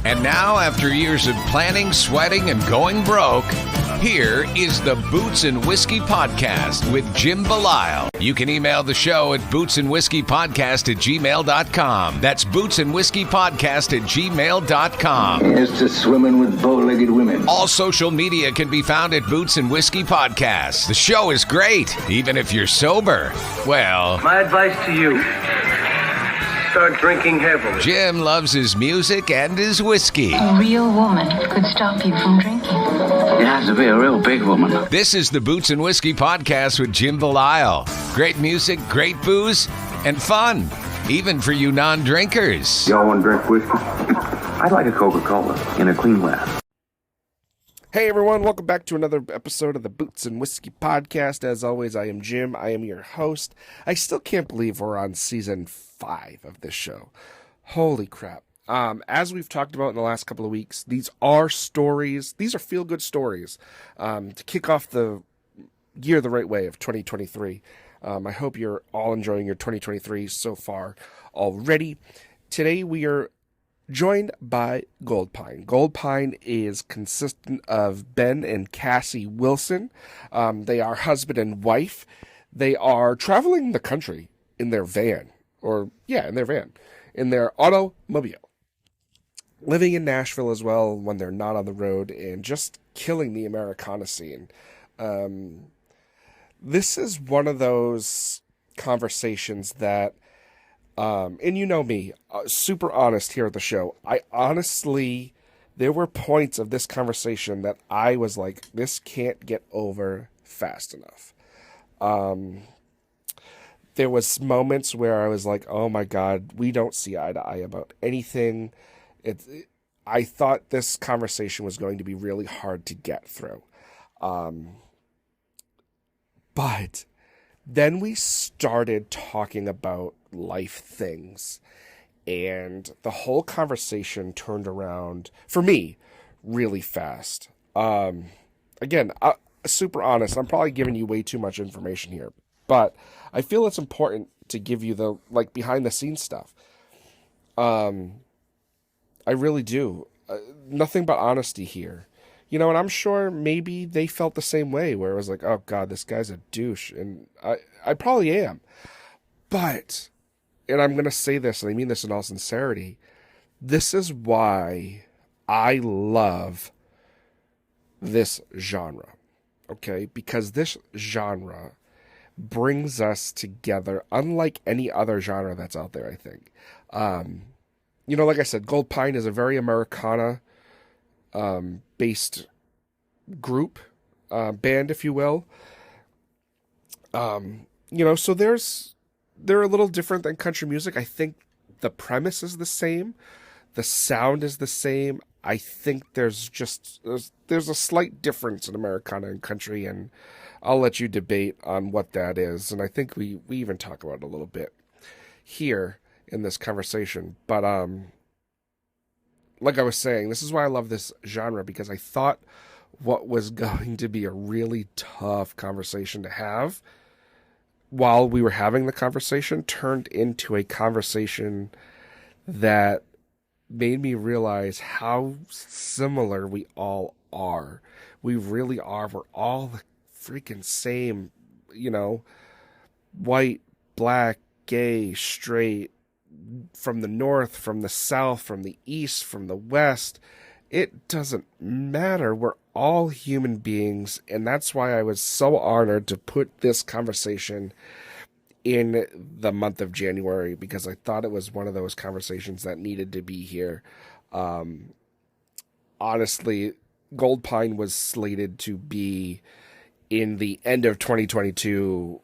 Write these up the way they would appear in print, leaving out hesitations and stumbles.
And now, after years of planning, sweating, and going broke, here is the Boots and Whiskey Podcast with Jim Belisle. You can email the show at bootsandwhiskeypodcast@gmail.com. That's bootsandwhiskeypodcast@gmail.com. Here's to swimming with bow-legged women. All social media can be found at Boots and Whiskey Podcast. The show is great, even if you're sober. Well, my advice to you, start drinking heavily. Jim loves his music and his whiskey. A real woman could stop you from drinking. It has to be a real big woman. This is the Boots and Whiskey Podcast with Jim Belisle. Great music, great booze, and fun, even for you non-drinkers. Y'all want to drink whiskey? I'd like a Coca-Cola in a clean glass. Hey everyone, welcome back to another episode of the Boots and Whiskey Podcast. As always, I am Jim. I am your host. I still can't believe we're on season 5 of this show. Holy crap. As we've talked about in the last couple of weeks, these are stories. These are feel-good stories to kick off the year the right way of 2023. I hope you're all enjoying your 2023 so far already. Today we are joined by Goldpine. Goldpine is consistent of Ben and Cassie Wilson. They are husband and wife. They are traveling the country in their van. In their automobile. Living in Nashville as well when they're not on the road and just killing the Americana scene. This is one of those conversations that, and you know me, super honest here at the show. There were points of this conversation that I was like, this can't get over fast enough. There was moments where I was like, oh my God, we don't see eye to eye about anything. I thought this conversation was going to be really hard to get through. But then we started talking about life things, and the whole conversation turned around, for me, really fast. Again, super honest, I'm probably giving you way too much information here, but I feel it's important to give you the behind the scenes stuff. I really do. Nothing but honesty here. You know, and I'm sure maybe they felt the same way, where it was like, oh God, this guy's a douche. And I probably am. But, and I'm going to say this, and I mean this in all sincerity, this is why I love this genre. Okay? Because this genre brings us together, unlike any other genre that's out there, I think. You know, like I said, Goldpine is a very Americana based group, band, if you will. You know, so they're a little different than country music. I think the premise is the same. The sound is the same. I think there's a slight difference in Americana and country, and I'll let you debate on what that is. And I think we even talk about it a little bit here in this conversation. But like I was saying, this is why I love this genre, because I thought what was going to be a really tough conversation to have while we were having the conversation turned into a conversation that made me realize how similar we all are. We really are. We're all the freaking same, you know, white, black, gay, straight, from the north, from the south, from the east, from the west. It doesn't matter. We're all human beings, and that's why I was so honored to put this conversation in the month of January, because I thought it was one of those conversations that needed to be here. Honestly, Goldpine was slated to be in the end of 2022,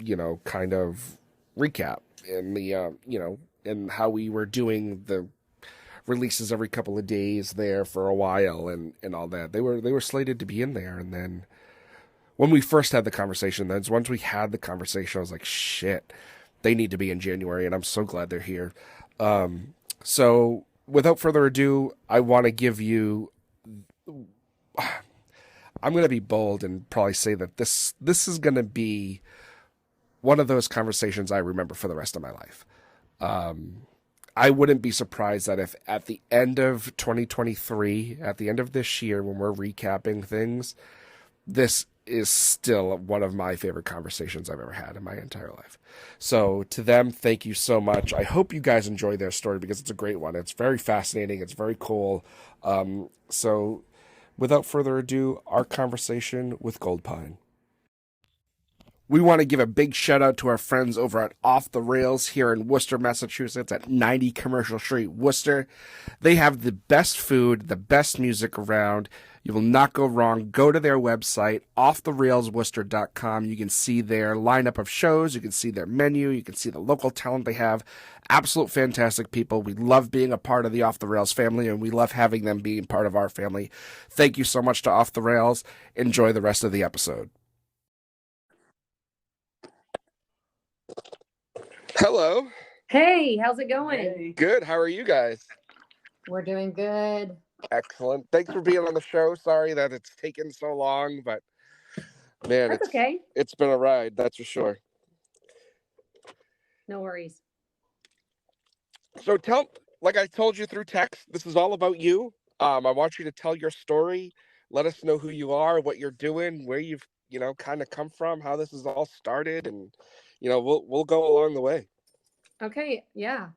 you know, kind of recap in the, you know, and how we were doing the releases every couple of days there for a while and all that. They were slated to be in there. And then when we first had the conversation, once we had the conversation, I was like, shit, they need to be in January. And I'm so glad they're here. So without further ado, I want to give you, I'm going to be bold and probably say that this is going to be one of those conversations I remember for the rest of my life. I wouldn't be surprised that if at the end of 2023, at the end of this year, when we're recapping things, this is still one of my favorite conversations I've ever had in my entire life. So to them, thank you so much. I hope you guys enjoy their story because it's a great one. It's very fascinating. It's very cool. So without further ado, our conversation with Goldpine. We want to give a big shout out to our friends over at Off the Rails here in Worcester, Massachusetts at 90 Commercial Street, Worcester. They have the best food, the best music around. You will not go wrong. Go to their website, offtherailsworcester.com. You can see their lineup of shows. You can see their menu. You can see the local talent they have. Absolute fantastic people. We love being a part of the Off the Rails family, and we love having them being part of our family. Thank you so much to Off the Rails. Enjoy the rest of the episode. Hello. Hey, how's it going? Hey. Good. How are you guys? We're doing good. Excellent. Thanks for being on the show. Sorry that it's taken so long, but man, That's okay. it's been a ride, that's for sure. No worries. So like I told you through text, this is all about you. I want you to tell your story. Let us know who you are, what you're doing, where you've, kind of come from, how this has all started, and we'll go along the way. Okay, yeah.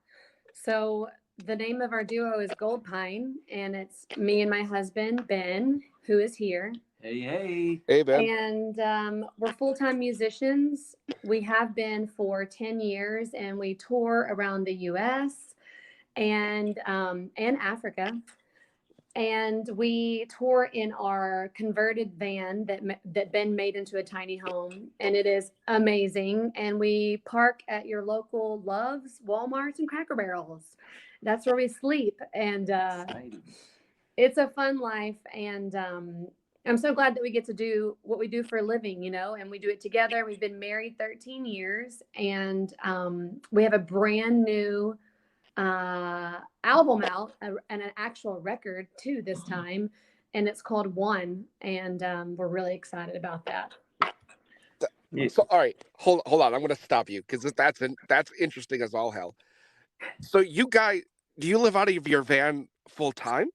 So the name of our duo is Goldpine, and it's me and my husband, Ben, who is here. Hey. Hey, Ben. And we're full-time musicians. We have been for 10 years, and we tour around the U.S. and Africa. And we tour in our converted van that Ben made into a tiny home, and it is amazing. And we park at your local Love's, Walmart's, and Cracker Barrels. That's where we sleep, and it's a fun life. And I'm so glad that we get to do what we do for a living, and we do it together. We've been married 13 years, and we have a brand new album out and an actual record too this time, and it's called One, and we're really excited about that. So all right, hold on, I'm gonna stop you because that's interesting as all hell. So you guys, do you live out of your van full time?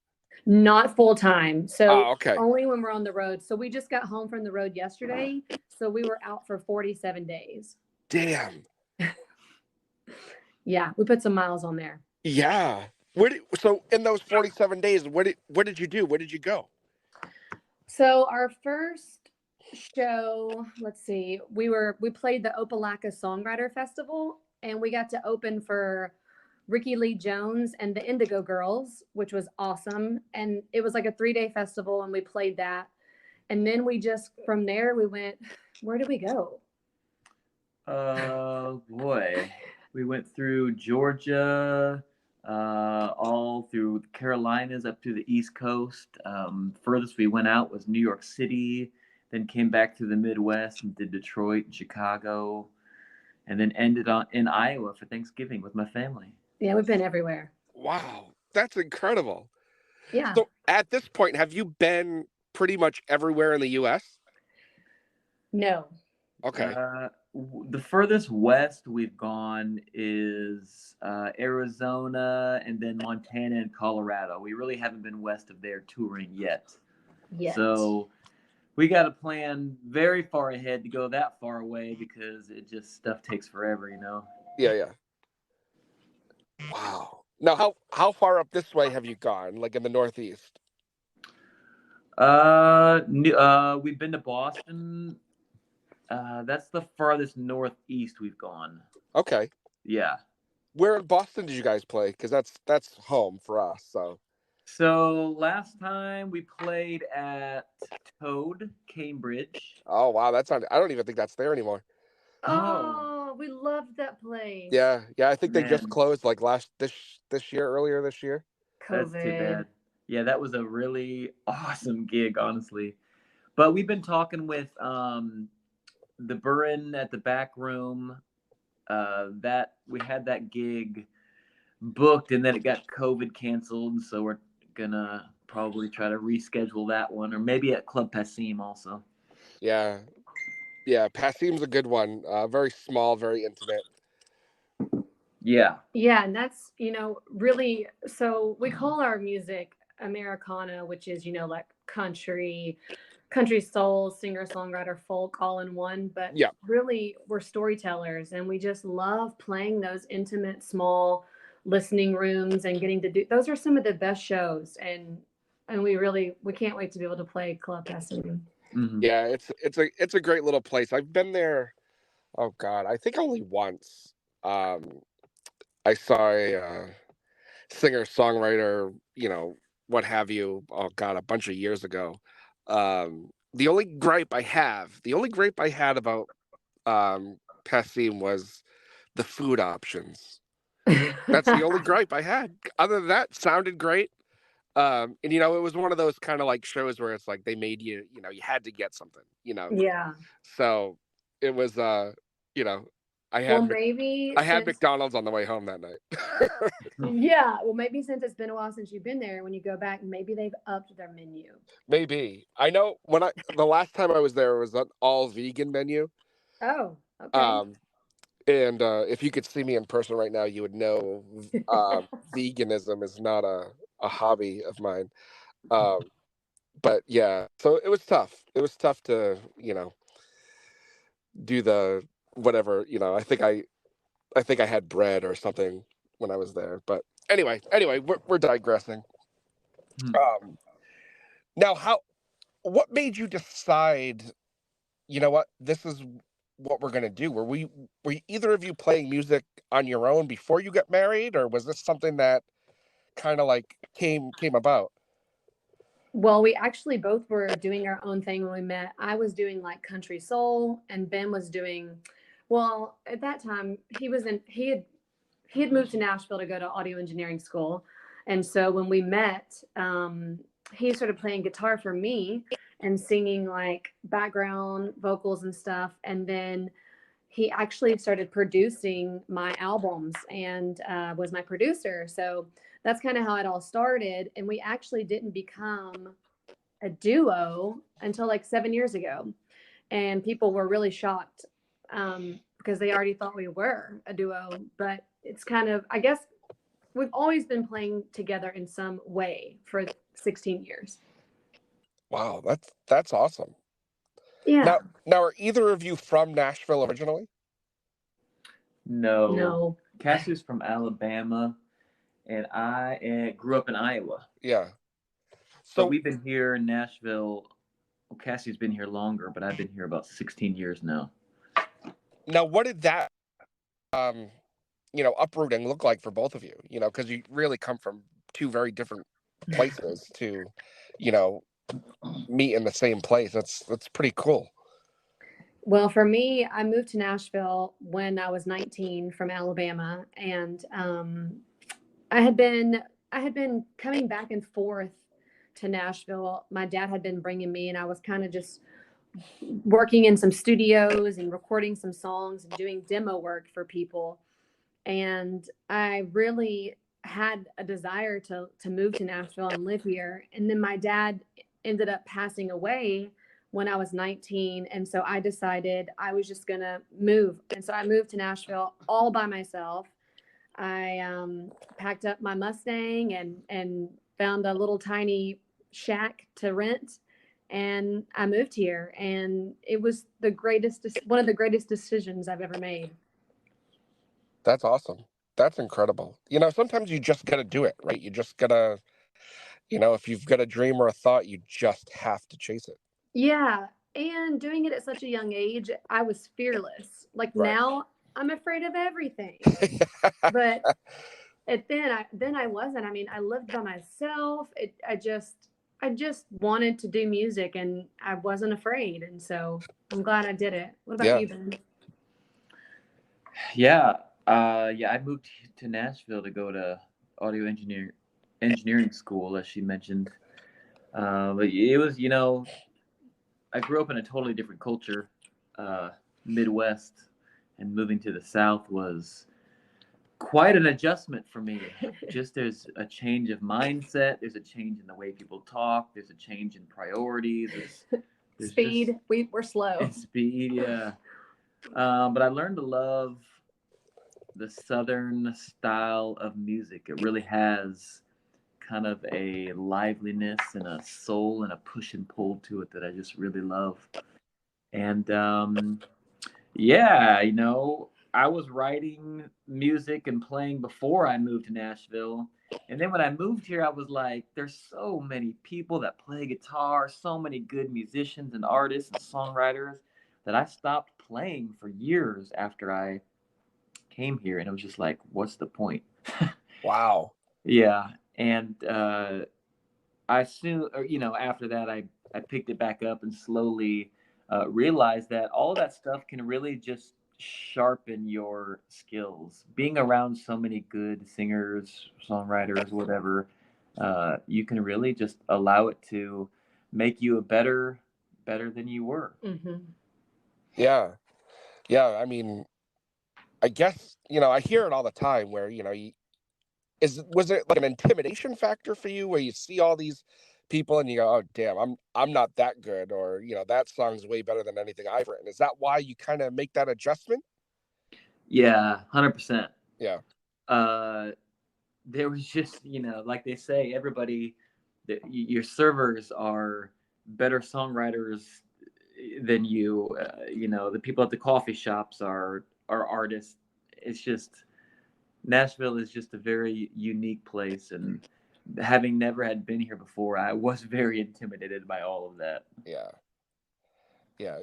Not full time, so okay. Only when we're on the road. So we just got home from the road yesterday, so we were out for 47 days. Damn. Yeah, we put some miles on there. Yeah. So in those 47 days, what did you do? Where did you go? So our first show, let's see, we played the Opelika Songwriter Festival, and we got to open for Ricky Lee Jones and the Indigo Girls, which was awesome. And it was like a 3-day festival, and we played that. And then from there we went, where did we go? Boy. We went through Georgia, all through the Carolinas up to the East Coast. Furthest we went out was New York City, then came back to the Midwest and did Detroit and Chicago, and then ended in Iowa for Thanksgiving with my family. Yeah, we've been everywhere. Wow, that's incredible. Yeah. So at this point, have you been pretty much everywhere in the U.S.? No. Okay. The furthest west we've gone is Arizona, and then Montana and Colorado. We really haven't been west of there touring yet. So we got to plan very far ahead to go that far away because stuff takes forever, Yeah. Wow. Now, how far up this way have you gone? Like in the Northeast? We've been to Boston. That's the farthest northeast we've gone. Okay. Yeah. Where in Boston did you guys play? Because that's home for us. So last time we played at Toad, Cambridge. Oh wow, I don't even think that's there anymore. Oh, we loved that place. Yeah. I think they just closed like earlier this year. COVID. That's too bad. Yeah, that was a really awesome gig, honestly. But we've been talking with the Burren at the Back Room. That we had that gig booked, and then it got COVID canceled. So we're gonna probably try to reschedule that one, or maybe at Club Passim also. Yeah, Passim's a good one. Very small, very intimate. Yeah. Yeah, and that's, really, so we call our music Americana, which is, like country soul, singer songwriter, folk all in one, but Yeah. really we're storytellers and we just love playing those intimate small listening rooms and getting to do those are some of the best shows, and we can't wait to be able to play Club Destiny. Mhm. Yeah, it's a great little place. I've been there. Oh God, I think only once. I saw a singer songwriter, what have you. Oh God, a bunch of years ago. The only gripe I had about Passim was the food options. That's the only gripe I had. Other than that, sounded great. And it was one of those kind of like shows where it's like they made you, you had to get something. Yeah. So it was, you know, I Well, had maybe I had since McDonald's on the way home that night. yeah, well, maybe since it's been a while since you've been there, when you go back, maybe they've upped their menu. Maybe I know the last time I was there, it was an all vegan menu. Oh, okay. Um, and if you could see me in person right now, you would know veganism is not a hobby of mine. Um, but yeah, so it was tough. It was tough to do the whatever. I think I had bread or something when I was there. But anyway, we're digressing. Hmm. Now, what made you decide? You know what? This is what we're gonna do. Were either of you playing music on your own before you got married, or was this something that kind of like came about? Well, we actually both were doing our own thing when we met. I was doing like country soul, and Ben was doing, well, at that time he had moved to Nashville to go to audio engineering school, and so when we met, he started playing guitar for me and singing like background vocals and stuff, and then he actually started producing my albums and was my producer. So that's kind of how it all started. And we actually didn't become a duo until like 7 years ago. And people were really shocked because they already thought we were a duo. But it's kind of, I guess, we've always been playing together in some way for 16 years. Wow, that's awesome. Yeah. Now, are either of you from Nashville originally? No. No. Cassie's from Alabama, and I grew up in Iowa. Yeah. But So we've been here in Nashville. Well, Cassie's been here longer, but I've been here about 16 years now. now, what did that uprooting look like for both of you? Because you really come from two very different places to, you know, meet in the same place. That's pretty cool. Well, for me, I moved to Nashville when I was 19 from Alabama, and I had been I had been coming back and forth to Nashville. My dad had been bringing me, and I was kind of just working in some studios and recording some songs and doing demo work for people. And I really had a desire to move to Nashville and live here. And then my dad ended up passing away when I was 19, and so I decided I was just gonna move. And so I moved to Nashville all by myself. I packed up my Mustang and found a little tiny shack to rent, and I moved here. And it was one of the greatest decisions I've ever made. That's awesome. That's incredible. Sometimes you just gotta do it, right? You just gotta, if you've got a dream or a thought, you just have to chase it. Yeah, and doing it at such a young age, I was fearless. Like Right. now, I'm afraid of everything. But then I wasn't. I mean, I lived by myself. I just wanted to do music, and I wasn't afraid. And so I'm glad I did it. What about Yeah. you, Ben? Yeah. I moved to Nashville to go to audio engineering school, as she mentioned. But it was, I grew up in a totally different culture, Midwest, and moving to the South was quite an adjustment for me. Just there's a change of mindset, there's a change in the way people talk, there's a change in priorities. There's Speed. We're slow. speed, yeah. But I learned to love the Southern style of music. It really has kind of a liveliness and a soul and a push and pull to it that I just really love. And yeah, I was writing music and playing before I moved to Nashville. And then when I moved here, I was like, there's so many people that play guitar, so many good musicians and artists and songwriters that I stopped playing for years after I came here. And it was just like, what's the point? Wow. Yeah. And I soon, or, after that, I picked it back up and slowly realized that all that stuff can really just sharpen your skills. Being around so many good singers, songwriters, whatever, you can really just allow it to make you better than you were. Mm-hmm. Yeah. Yeah. I mean, I guess, I hear it all the time where, was it like an intimidation factor for you where you see all these people and you go, oh damn, I'm not that good, or that song's way better than anything I've written? Is that why you kind of make that adjustment? Yeah, 100%. Yeah. There was just, like they say, everybody, your servers are better songwriters than you. The people at the coffee shops are artists. It's just, Nashville is just a very unique place, and having never had been here before, I was very intimidated by all of that. Yeah. Yeah.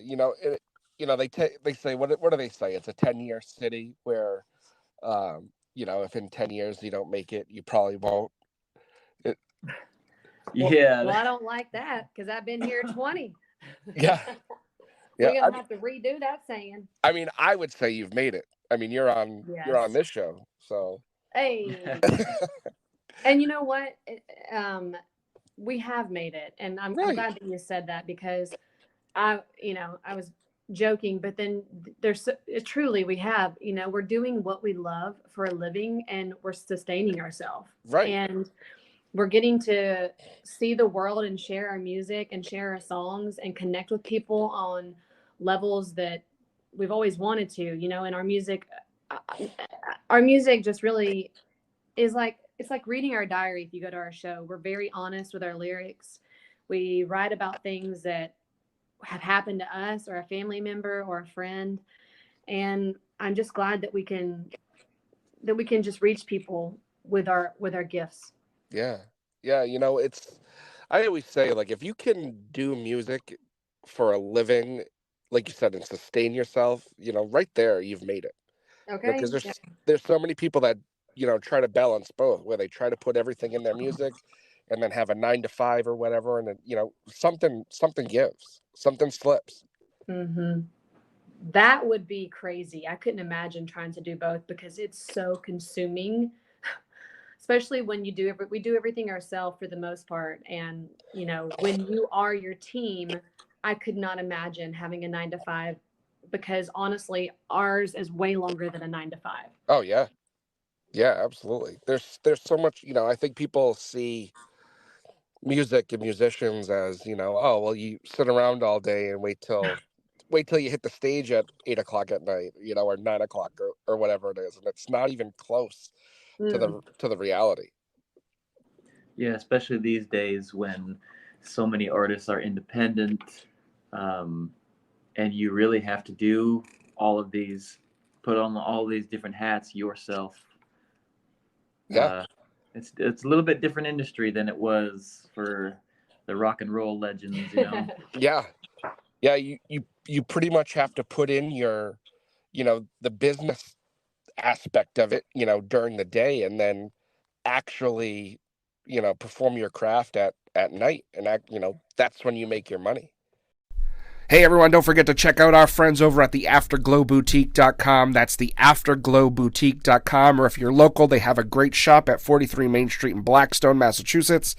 They say, what do they say? It's a 10-year city where, if in 10 years you don't make it, you probably won't. Yeah. Well, I don't like that because I've been here 20. Yeah. We're gonna have to redo that saying. I mean, I would say you've made it. I mean, you're on this show, so. Hey. And you know what? We have made it, and I'm glad that you said that, because I was joking, but then truly we have. We're doing what we love for a living, and we're sustaining ourselves. Right. And we're getting to see the world and share our music and share our songs and connect with people on levels that we've always wanted to, and our music just really is it's like reading our diary. If you go to our show, we're very honest with our lyrics. We write about things that have happened to us or a family member or a friend. And I'm just glad that we can just reach people with our gifts. Yeah. Yeah. I always say, like, if you can do music for a living, like you said, and sustain yourself, right there, you've made it. Okay. Because there's so many people that, try to balance both, where they try to put everything in their music and then have a 9 to 5 or whatever. And then, something gives, something slips. Mm-hmm. That would be crazy. I couldn't imagine trying to do both, because it's so consuming, especially when we do everything ourselves for the most part. And, when you are your team, I could not imagine having a 9 to 5, because honestly, ours is way longer than a 9 to 5. Oh yeah. Yeah, absolutely. There's so much, I think people see music and musicians as, oh, well, you sit around all day and wait till you hit the stage at 8 o'clock at night, or 9 o'clock or whatever it is. And it's not even close to the reality. Yeah, especially these days when so many artists are independent, and you really have to do put on all these different hats yourself. Yeah. It's a little bit different industry than it was for the rock and roll legends, Yeah. Yeah, you pretty much have to put in your, the business aspect of it, during the day, and then actually, perform your craft at night, and that's when you make your money. Hey everyone, don't forget to check out our friends over at the AfterglowBoutique.com. That's the AfterglowBoutique.com. Or if you're local, they have a great shop at 43 Main Street in Blackstone, Massachusetts.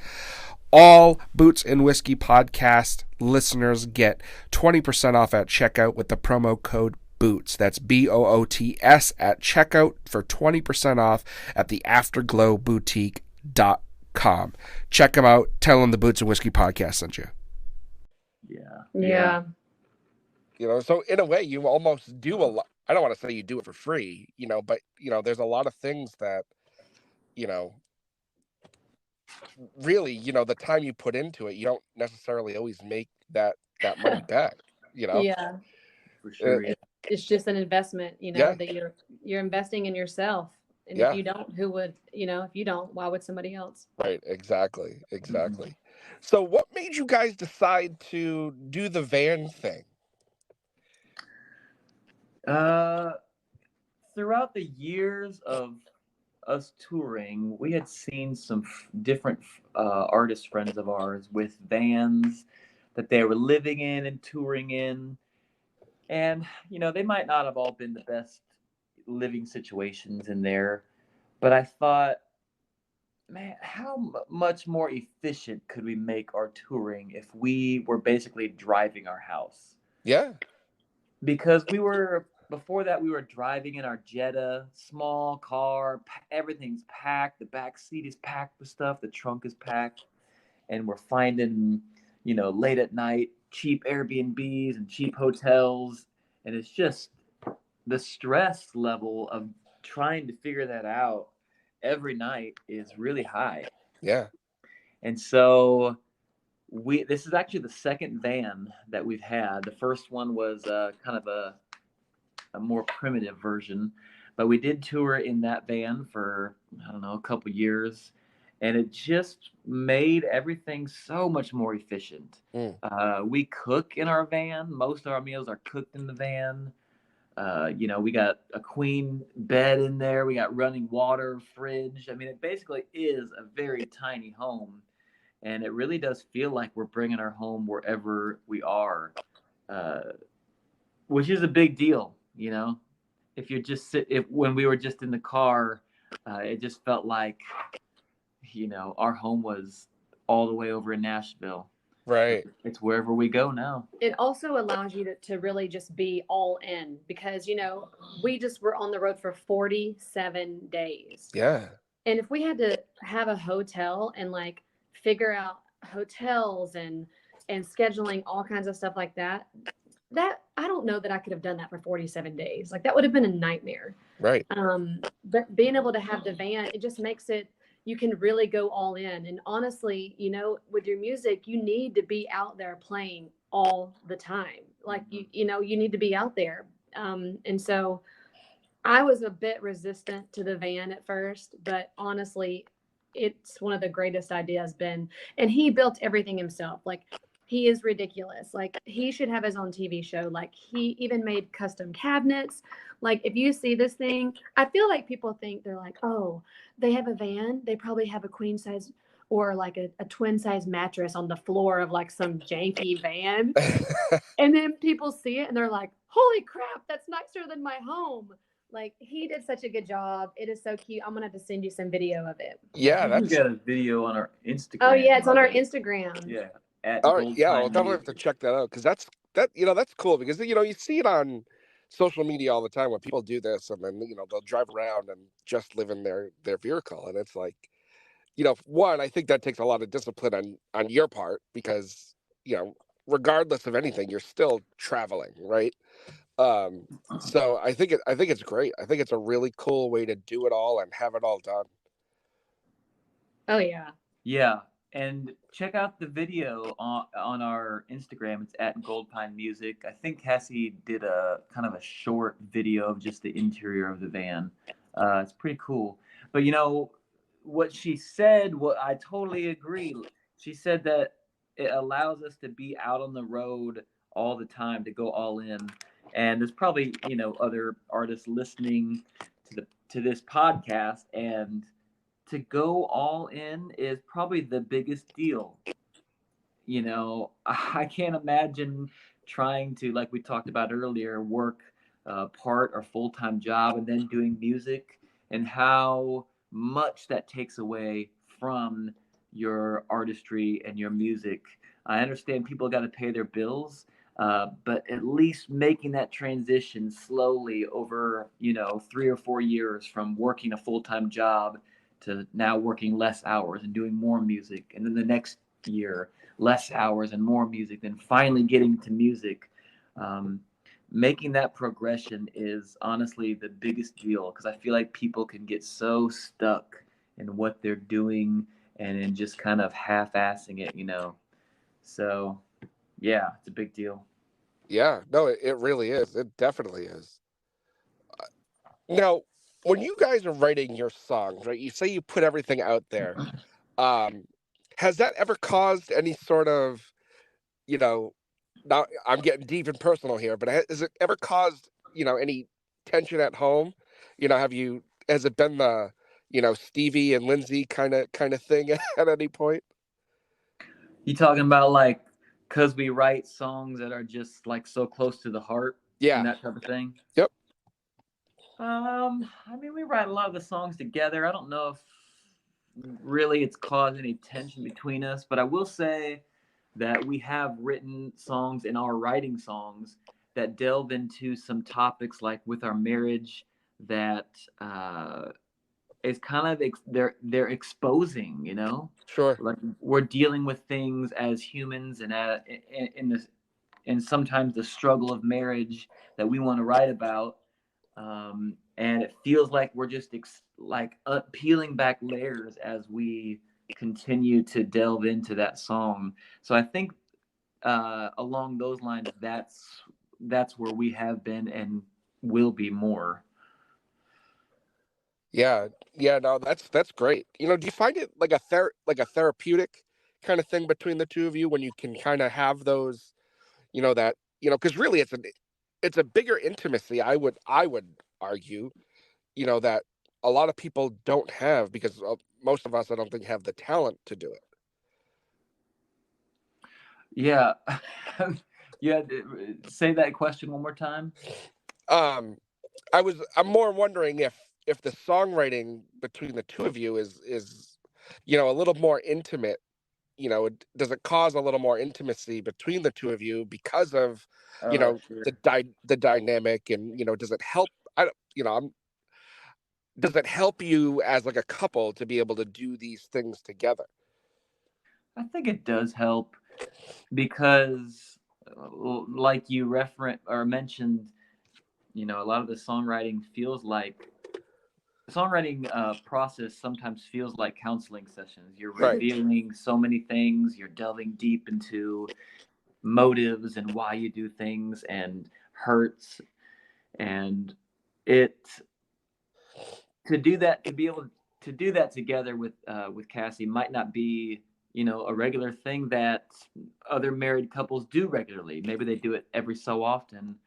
All Boots and Whiskey podcast listeners get 20% off at checkout with the promo code BOOTS. That's BOOTS at checkout for 20% off at the AfterglowBoutique.com. Check them out. Tell them the Boots and Whiskey podcast sent you. Yeah. So in a way, you almost do I don't want to say you do it for free, but there's a lot of things that, you know, really, the time you put into it, you don't necessarily always make that money back, you know? Yeah. For Uh, sure. Yeah. It's just an investment, Yeah. that you're investing in yourself. And if Yeah. you don't, who would, if you don't, why would somebody else? Right. Exactly. Mhm. Exactly. So what made you guys decide to do the van thing? Uh, Throughout the years of us touring, we had seen some different artist friends of ours with vans that they were living in and touring in. And, they might not have all been the best living situations in there, but I thought, man, how much more efficient could we make our touring if we were basically driving our house? Yeah. Because before that, we were driving in our Jetta, small car, everything's packed, the back seat is packed with stuff, the trunk is packed, and we're finding, late at night, cheap Airbnbs and cheap hotels, and it's just the stress level of trying to figure that out every night is really high. Yeah. And so this is actually the second van that we've had. The first one was kind of a more primitive version, but we did tour in that van for, I don't know, a couple years, and it just made everything so much more efficient. Mm. We cook in our van. Most of our meals are cooked in the van. We got a queen bed in there. We got running water, fridge. I mean, it basically is a very tiny home, and it really does feel like we're bringing our home wherever we are, uh, which is a big deal. If you're just if when we were just in the car, it just felt like our home was all the way over in Nashville. Right. It's wherever we go now. It also allows you to really just be all in because, we just were on the road for 47 days. Yeah. And if we had to have a hotel and like figure out hotels and scheduling all kinds of stuff like that I don't know that I could have done that for 47 days. Like that would have been a nightmare. Right. But being able to have the van, it just makes it, you can really go all in. And honestly, with your music, you need to be out there playing all the time. Like you need to be out there. And so I was a bit resistant to the van at first, but honestly, it's one of the greatest ideas been. And he built everything himself. Like he is ridiculous. Like he should have his own TV show. Like he even made custom cabinets. Like if you see this thing, I feel like people think they're like, oh, they have a van. They probably have a queen size or like a twin size mattress on the floor of like some janky van. And then people see it and they're like, holy crap, that's nicer than my home. Like he did such a good job. It is so cute. I'm gonna have to send you some video of it. Yeah. We got a video on our Instagram. Oh yeah, it's on our Instagram. Yeah. At All right. Yeah. I'll Goldpine definitely have to Music. check that out because that's cool because you see it on social media all the time when people do this and then they'll drive around and just live in their vehicle and it's like one, I think that takes a lot of discipline on your part because regardless of anything you're still traveling, right? So I think it's great. I think it's a really cool way to do it all and have it all done. Oh yeah. Yeah. And check out the video on our Instagram. It's at Goldpine Music. I think Cassie did a kind of a short video of just the interior of the van. It's pretty cool. But what she said, what I totally agree. She said that it allows us to be out on the road all the time, to go all in. And there's probably other artists listening to this podcast, and to go all in is probably the biggest deal. I can't imagine trying to, like we talked about earlier, work part or full-time job and then doing music, and how much that takes away from your artistry and your music. I understand people got to pay their bills, but at least making that transition slowly over, 3 or 4 years from working a full-time job to now working less hours and doing more music, and then the next year less hours and more music, then finally getting to music. making that progression is honestly the biggest deal, because I feel like people can get so stuck in what they're doing and in just kind of half-assing it, So, yeah, it's a big deal. Yeah, no, it really is. It definitely is. Now, when you guys are writing your songs, right? You say you put everything out there. Um, has that ever caused any sort of, you know, now I'm getting deep and personal here, but has it ever caused, any tension at home? Has it been the, Stevie and Lindsay kind of thing at any point? You talking about like because we write songs that are just like so close to the heart and Yeah. that type of thing? Yep. I mean, we write a lot of the songs together. I don't know if really it's caused any tension between us, but I will say that we have written songs in our writing songs that delve into some topics like with our marriage that is kind of they're exposing, Sure. like we're dealing with things as humans and in this and sometimes the struggle of marriage that we want to write about, and it feels like we're just peeling back layers as we continue to delve into that song. So I think along those lines, that's where we have been and will be more. Yeah. Yeah. No, that's great. Do you find it like like a therapeutic kind of thing between the two of you when you can kind of have those, that because really it's a bigger intimacy. I would argue, that a lot of people don't have because most of us I don't think have the talent to do it. Yeah. Yeah. Say that question one more time. Um, I'm more wondering if the songwriting between the two of you is a little more intimate. Does it cause a little more intimacy between the two of you because of Oh, sure. the dynamic, and does it help? I don't, does it help you as like a couple to be able to do these things together? I think it does help because, like you referenced or mentioned, a lot of the songwriting feels like the songwriting process sometimes feels like counseling sessions. You're Right. revealing so many things. You're delving deep into motives and why you do things and hurts, and it to do that to be able to do that together with Cassie might not be a regular thing that other married couples do regularly. Maybe they do it every so often,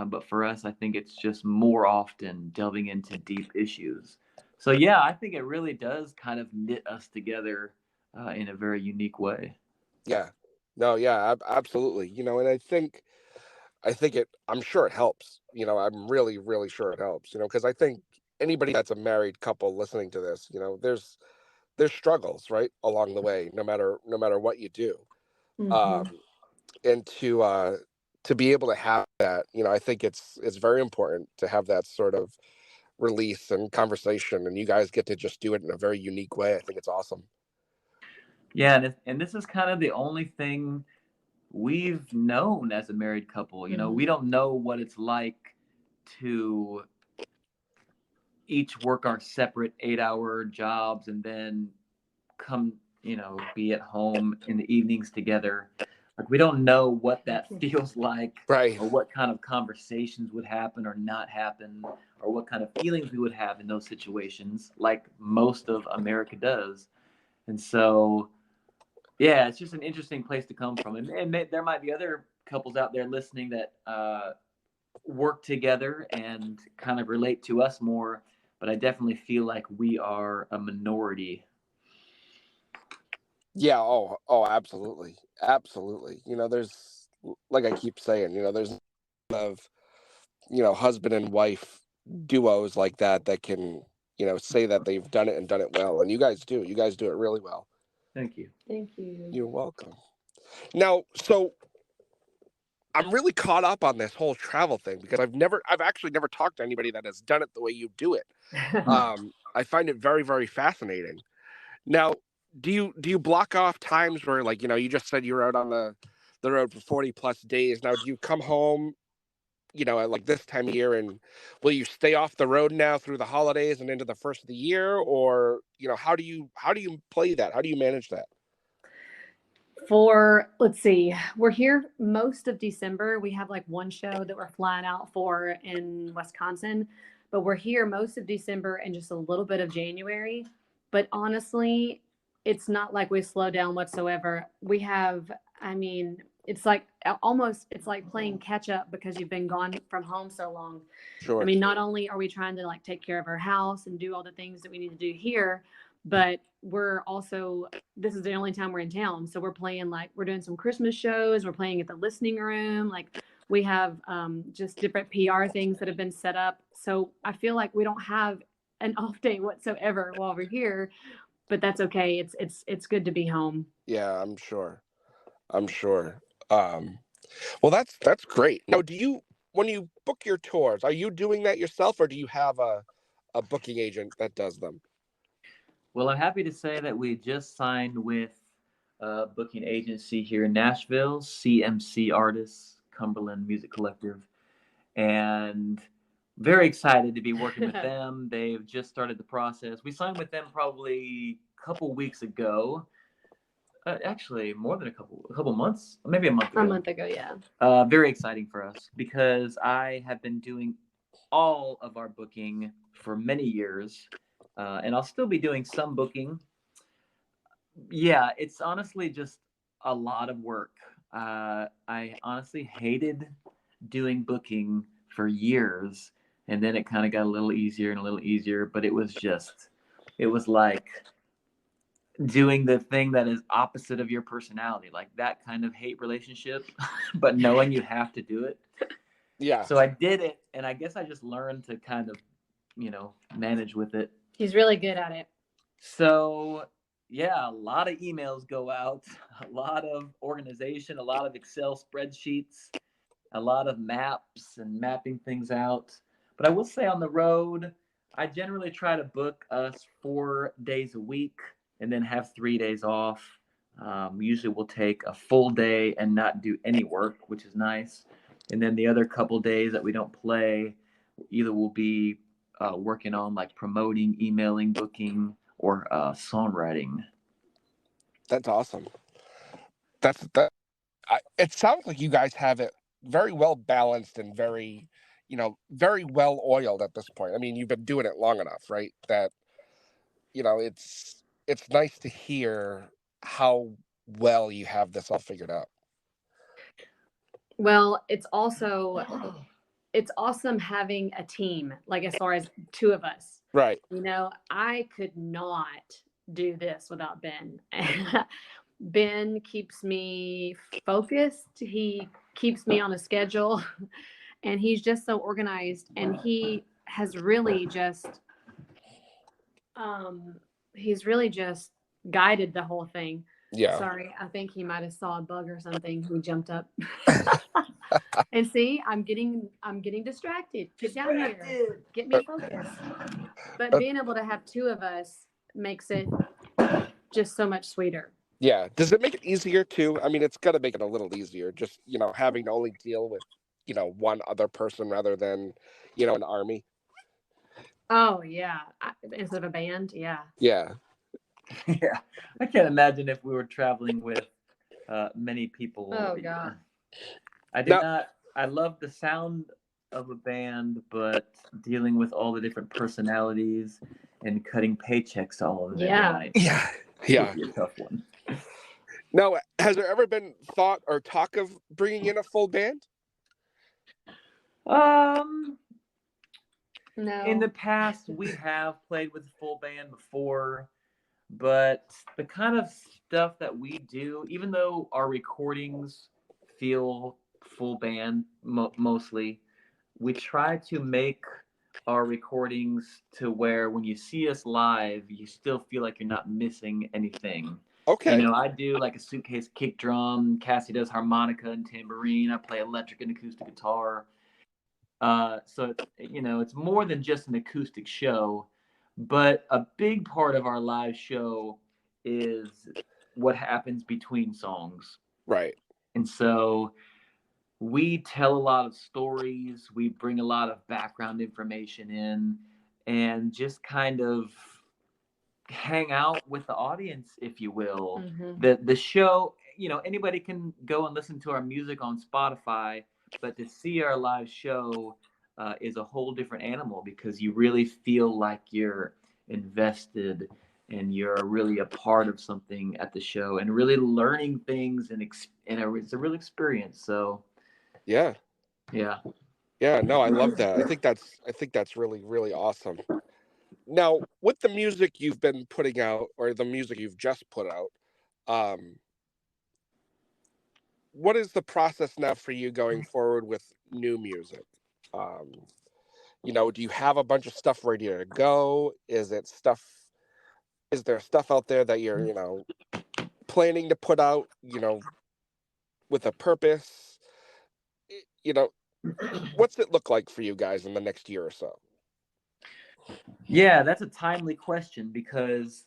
but for us, I think it's just more often delving into deep issues. So yeah, I think it really does kind of knit us together in a very unique way. Yeah. No, yeah, absolutely. And I'm sure it helps. I'm really, really sure it helps, because I think anybody that's a married couple listening to this, there's struggles, right, along the way, no matter what you do. Mhm. Um, and to be able to have that, I think it's very important to have that sort of release and conversation, and you guys get to just do it in a very unique way. I think it's awesome. Yeah, and this is kind of the only thing we've known as a married couple. We don't know what it's like to each work our separate 8-hour jobs and then come, be at home in the evenings together. Like we don't know what that feels like, Right. or what kind of conversations would happen or not happen, or what kind of feelings we would have in those situations, like most of America does. And so, yeah, it's just an interesting place to come from. And there might be other couples out there listening that work together and kind of relate to us more, but I definitely feel like we are a minority. Yeah. Oh, absolutely. Absolutely. There's, like I keep saying, there's of, husband and wife duos like that can, say that they've done it and done it well. And you guys do. You guys do it really well. Thank you. Thank you. You're welcome. Now, so I'm really caught up on this whole travel thing because I've actually never talked to anybody that has done it the way you do it. I find it very, very fascinating. Now, do you block off times where, like, you just said you were out on the road for 40 plus days. Now, do you come home at like this time of year, and will you stay off the road now through the holidays and into the first of the year, or how do you play that? How do you manage that? Let's see, we're here most of December. We have like one show that we're flying out for in Wisconsin, but we're here most of December and just a little bit of January. But honestly, it's not like we slow down whatsoever. It's like it's like playing catch up because you've been gone from home so long. Sure. Not only are we trying to like take care of our house and do all the things that we need to do here, but this is the only time we're in town. So we're doing some Christmas shows. We're playing at the listening room. Like we have just different PR things that have been set up. So I feel like we don't have an off day whatsoever while we're here, but that's okay. It's good to be home. Yeah, I'm sure. Well, that's great. Now, when you book your tours, are you doing that yourself, or do you have a booking agent that does them? Well, I'm happy to say that we just signed with a booking agency here in Nashville, CMC Artists, Cumberland Music Collective, and very excited to be working with them. They've just started the process. We signed with them probably a couple weeks ago. Actually, more than a couple months, maybe a month ago. A month ago, yeah. Very exciting for us because I have been doing all of our booking for many years, and I'll still be doing some booking. Yeah, it's honestly just a lot of work. I honestly hated doing booking for years, and then it kind of got a little easier and a little easier, but it was like doing the thing that is opposite of your personality, like that kind of hate relationship, but knowing you have to do it. Yeah. So I did it, and I guess I just learned to kind of, manage with it. He's really good at it. So yeah, a lot of emails go out, a lot of organization, a lot of Excel spreadsheets, a lot of maps and mapping things out. But I will say on the road, I generally try to book us 4 days a week and then have 3 days off. Usually we'll take a full day and not do any work, which is nice. And then the other couple days that we don't play, either we'll be working on like promoting, emailing, booking, or songwriting. That's awesome. It sounds like you guys have it very well balanced and very, very well oiled at this point. I mean, you've been doing it long enough, right? That, it's nice to hear how well you have this all figured out. Well, it's awesome having a team, like as far as two of us. Right. I could not do this without Ben. Ben keeps me focused. He keeps me on a schedule, and he's just so organized. And he has really just, guided the whole thing. Yeah. Sorry, I think he might have saw a bug or something. We jumped up. And see, I'm getting distracted. Get down here. Get me focused. But being able to have two of us makes it just so much sweeter. Yeah. Does it make it easier too? I mean, it's got to make it a little easier, just, having to only deal with, one other person rather than, an army. Oh, yeah. Instead of a band. Yeah. Yeah. Yeah. I can't imagine if we were traveling with many people. Oh, God. I love the sound of a band, but dealing with all the different personalities and cutting paychecks all of them every night. Yeah. Would be a tough one. Now, has there ever been thought or talk of bringing in a full band? No. In the past, we have played with a full band before, but the kind of stuff that we do, even though our recordings feel full band mostly, we try to make our recordings to where when you see us live, you still feel like you're not missing anything. Okay. I do like a suitcase kick drum. Cassie does harmonica and tambourine. I play electric and acoustic guitar. So it's more than just an acoustic show, but a big part of our live show is what happens between songs. Right. And so we tell a lot of stories, we bring a lot of background information in, and just kind of hang out with the audience, if you will. Mm-hmm. The show, anybody can go and listen to our music on Spotify, but to see our live show is a whole different animal because you really feel like you're invested and you're really a part of something at the show and really learning things it's a real experience. So Yeah. yeah. Yeah, no, I love that. I think that's really, really awesome. Now, with the music you've been putting out or the music you've just put out, um, what is the process now for you going forward with new music? Um, do you have a bunch of stuff ready to go? Is there stuff out there that you're, planning to put out, with a purpose? I- You know, what's it look like for you guys in the next year or so? Yeah, that's a timely question because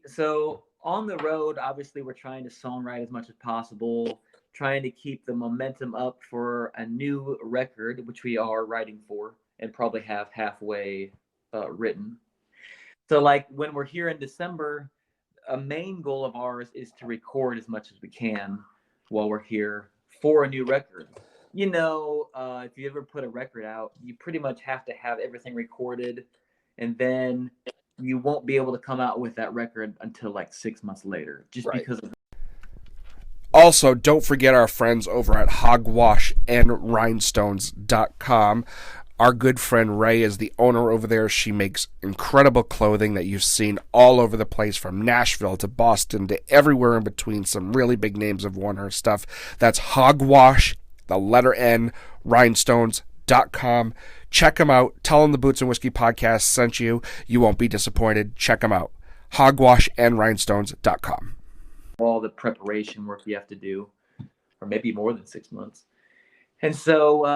so on the road, obviously we're trying to songwrite as much as possible, trying to keep the momentum up for a new record, which we are writing for and probably have halfway written. So like when we're here in December, a main goal of ours is to record as much as we can while we're here for a new record. If you ever put a record out, you pretty much have to have everything recorded, and then you won't be able to come out with that record until like 6 months later, just Right. because of. Also, don't forget our friends over at hogwashandrhinestones.com. Our good friend Ray is the owner over there. She makes incredible clothing that you've seen all over the place, from Nashville to Boston to everywhere in between. Some really big names have worn her stuff. That's Hogwash, the letter N, rhinestones.com. Check them out. Tell them the Boots and Whiskey podcast sent you. You won't be disappointed. Check them out. Hogwashandrhinestones.com. All the preparation work you have to do, or maybe more than 6 months. And so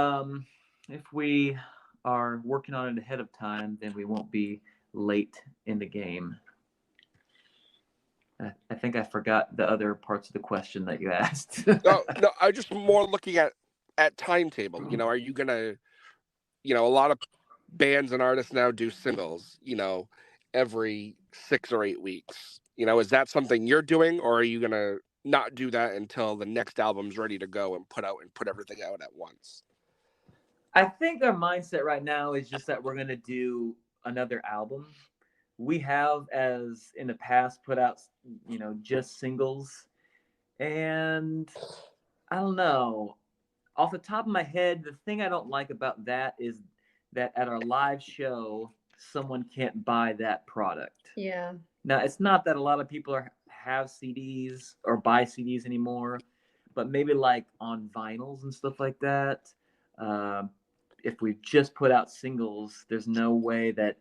if we are working on it ahead of time, then we won't be late in the game. I think I forgot the other parts of the question that you asked. No, I just more looking at timetable. Are you gonna, a lot of bands and artists now do singles, every 6 or 8 weeks. Is that something you're doing, or are you gonna not do that until the next album's ready to go and put everything out at once? I think our mindset right now is just that we're going to do another album. We have, as in the past, put out, just singles. And I don't know. Off the top of my head, the thing I don't like about that is that at our live show, someone can't buy that product. Yeah. Now, it's not that a lot of people have CDs or buy CDs anymore, but maybe like on vinyls and stuff like that. Uh, if we just put out singles, there's no way that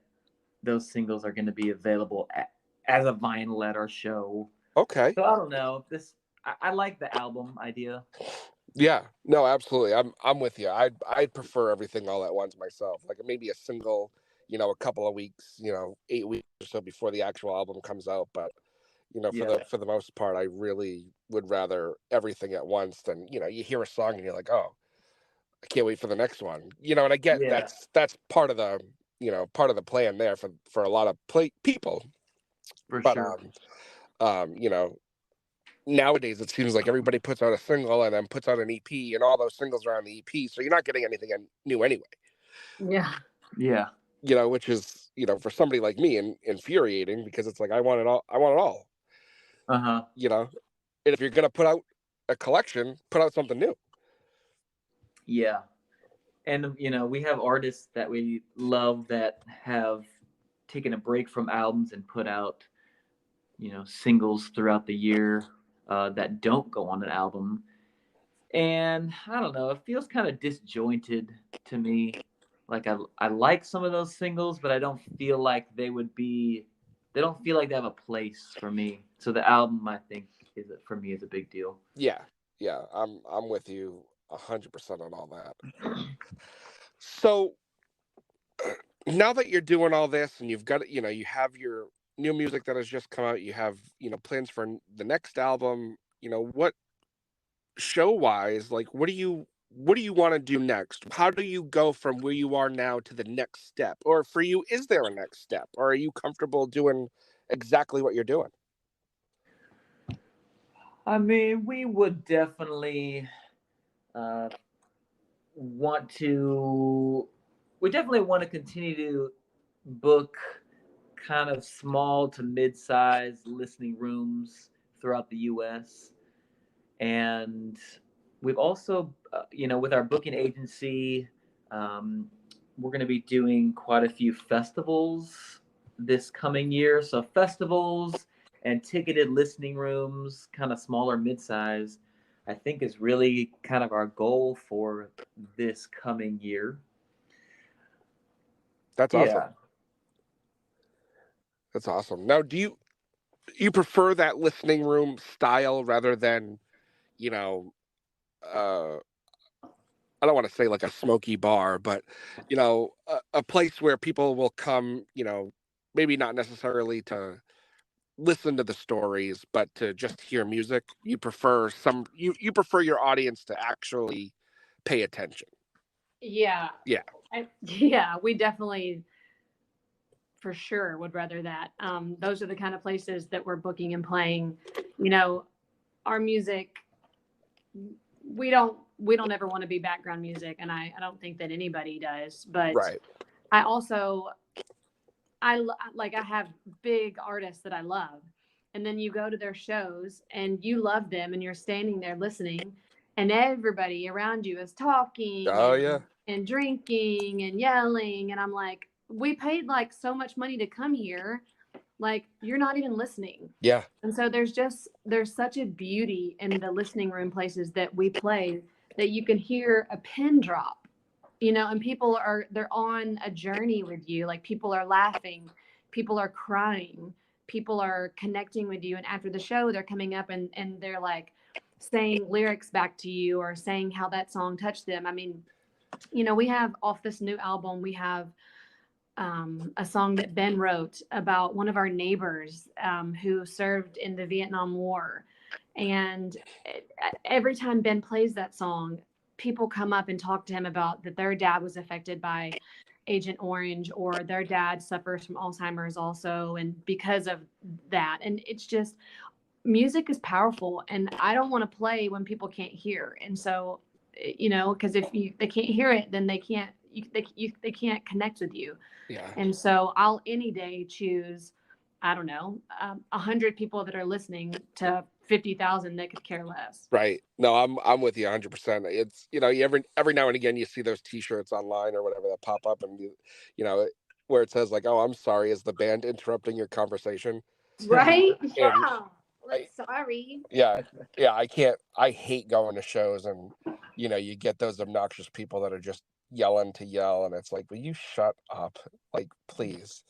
those singles are going to be available as a vinyl at our show. Okay. So I don't know. I like the album idea. Yeah. No, absolutely. I'm with you. I'd prefer everything all at once myself. Like maybe a single, a couple of weeks, 8 weeks or so before the actual album comes out. But for the most part, I really would rather everything at once than you hear a song and you're like, oh, I can't wait for the next one. And I get that's part of the plan there for a lot of people. For But sure. Nowadays it seems like everybody puts out a single and then puts out an EP, and all those singles are on the EP, so you're not getting anything new anyway. Yeah. Yeah. Which is for somebody like me infuriating, because it's like I want it all. Uh-huh. And if you're gonna put out a collection, put out something new. Yeah. And we have artists that we love that have taken a break from albums and put out singles throughout the year that don't go on an album. And I don't know, it feels kind of disjointed to me. Like I like some of those singles, but I don't feel like they don't feel like they have a place for me. So the album, I think, for me is a big deal. Yeah. I'm with you 100% on all that. So now that you're doing all this and you've got you have your new music that has just come out, you have plans for the next album. show wise, like what do you want to do next? How do you go from where you are now to the next step? Or for you, is there a next step? Or are you comfortable doing exactly what you're doing? I mean, we would definitely uh, want to. We definitely want to continue to book kind of small to mid-sized listening rooms throughout the U.S. And we've also, with our booking agency, um, we're going to be doing quite a few festivals this coming year. So festivals and ticketed listening rooms, kind of smaller, mid-size, I think is really kind of our goal for this coming year. That's awesome. Yeah. That's awesome. Now, do you prefer that listening room style rather than, you know, uh, I don't want to say like a smoky bar, but a place where people will come, maybe not necessarily to listen to the stories, but to just hear music. You prefer you prefer your audience to actually pay attention. Yeah. Yeah. Yeah, we definitely for sure would rather that. Those are the kind of places that we're booking and playing. Our music, we don't ever want to be background music, and I don't think that anybody does. But Right. I also I have big artists that I love, and then you go to their shows and you love them, and you're standing there listening, and everybody around you is talking Oh yeah. and drinking and yelling, and I'm like, we paid like so much money to come here, like you're not even listening. Yeah. And so there's such a beauty in the listening room places that we play, that you can hear a pin drop, and they're on a journey with you. Like people are laughing, people are crying, people are connecting with you. And after the show, they're coming up and they're like saying lyrics back to you or saying how that song touched them. I mean, we have off this new album, we have a song that Ben wrote about one of our neighbors who served in the Vietnam War. And every time Ben plays that song, people come up and talk to him about that their dad was affected by Agent Orange, or their dad suffers from Alzheimer's also. And because of that, and it's just, music is powerful, and I don't want to play when people can't hear. And so, because if they can't hear it, then they can't connect with you. Yeah. And so I'll any day choose, I don't know, 100 people that are listening to 50,000 that could care less. Right. No, I'm with you 100%. It's every now and again you see those T-shirts online or whatever that pop up, and where it says like, "Oh, I'm sorry, is the band interrupting your conversation?" Right? And Yeah. I- Sorry. yeah, yeah. I hate going to shows, and you get those obnoxious people that are just yelling to yell, and it's like, will you shut up? Like, please.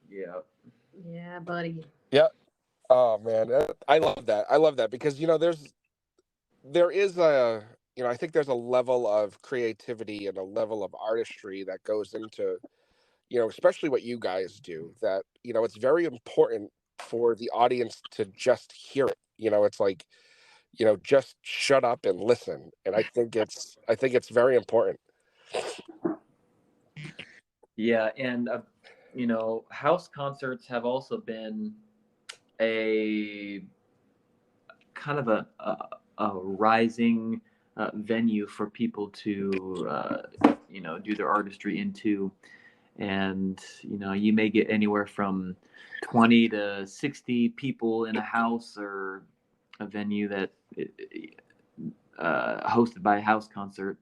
Yeah. Yeah, buddy. Yeah. Oh man, I love that. I love that because there is I think there's a level of creativity and a level of artistry that goes into especially what you guys do, that it's very important for the audience to just hear it. It's like just shut up and listen, and I think it's very important. Yeah, and house concerts have also been a kind of a rising venue for people to do their artistry into. And you may get anywhere from 20 to 60 people in a house or a venue that hosted by a house concert.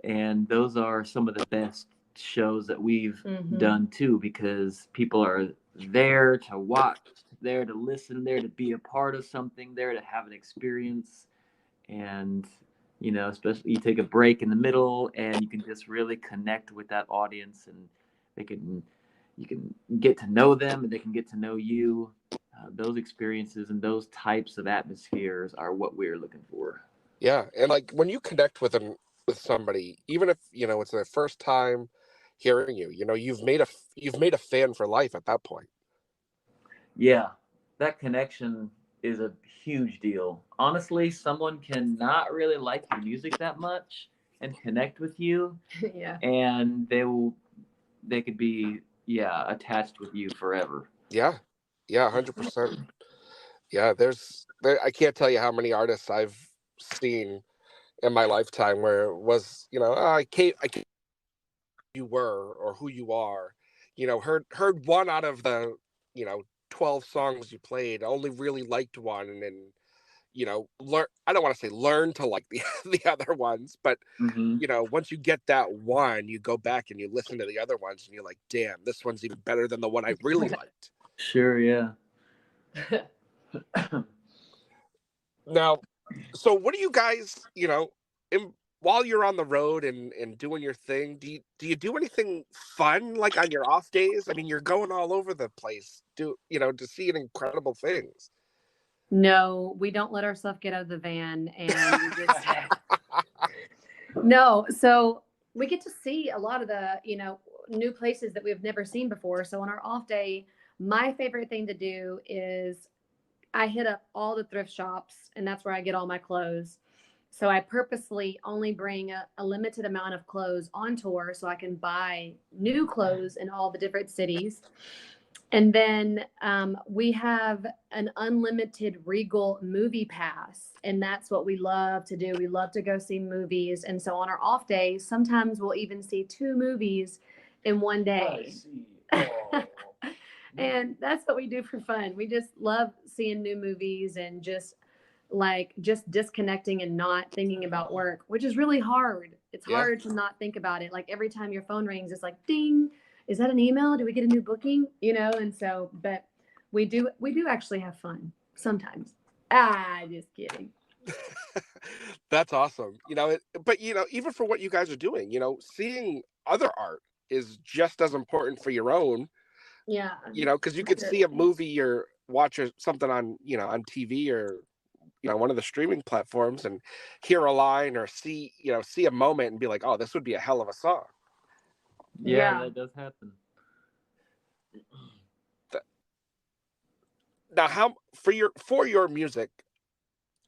And those are some of the best shows that we've done too, because people are there to watch, there to listen, there to be a part of something, there to have an experience. And especially you take a break in the middle and you can just really connect with that audience, and you can get to know them and they can get to know you. Those experiences and those types of atmospheres are what we're looking for. Yeah, and like when you connect with somebody, even if it's their first time hearing you, you've made a fan for life at that point. Yeah, that connection is a huge deal. Honestly, someone can not really like your music that much and connect with you, Yeah. and they could be attached with you forever. Yeah. Yeah, 100%. Yeah, I can't tell you how many artists I've seen in my lifetime where it was, I can't you were or who you are, heard one out of the, you know, 12 songs you played, only really liked one, and then, learn, I don't want to say learn to like the the other ones, but Hmm. once you get that one, you go back and you listen to the other ones and you're like, damn, this one's even better than the one I really liked. Sure, yeah. Now, so what do you guys, while you're on the road and doing your thing, do you do anything fun like on your off days? I mean, you're going all over the place, to see incredible things. No, we don't let ourselves get out of the van, and we just no. So we get to see a lot of the, new places that we've never seen before. So on our off day, my favorite thing to do is I hit up all the thrift shops, and that's where I get all my clothes. So I purposely only bring a limited amount of clothes on tour so I can buy new clothes in all the different cities. And then we have an unlimited Regal movie pass. And that's what we love to do. We love to go see movies. And so on our off days, sometimes we'll even see 2 movies in one day. And that's what we do for fun. We just love seeing new movies and just disconnecting and not thinking about work, which is really hard. It's Yeah. hard to not think about it. Like every time your phone rings, it's like, ding, is that an email? Do we get a new booking? And so, but we do actually have fun sometimes. Just kidding. That's awesome. But even for what you guys are doing, seeing other art is just as important for your own, Yeah. because you could see a movie or watch something on, on TV or, one of the streaming platforms and hear a line or see a moment and be like, oh, this would be a hell of a song. Yeah, that does happen. Now, how for your music,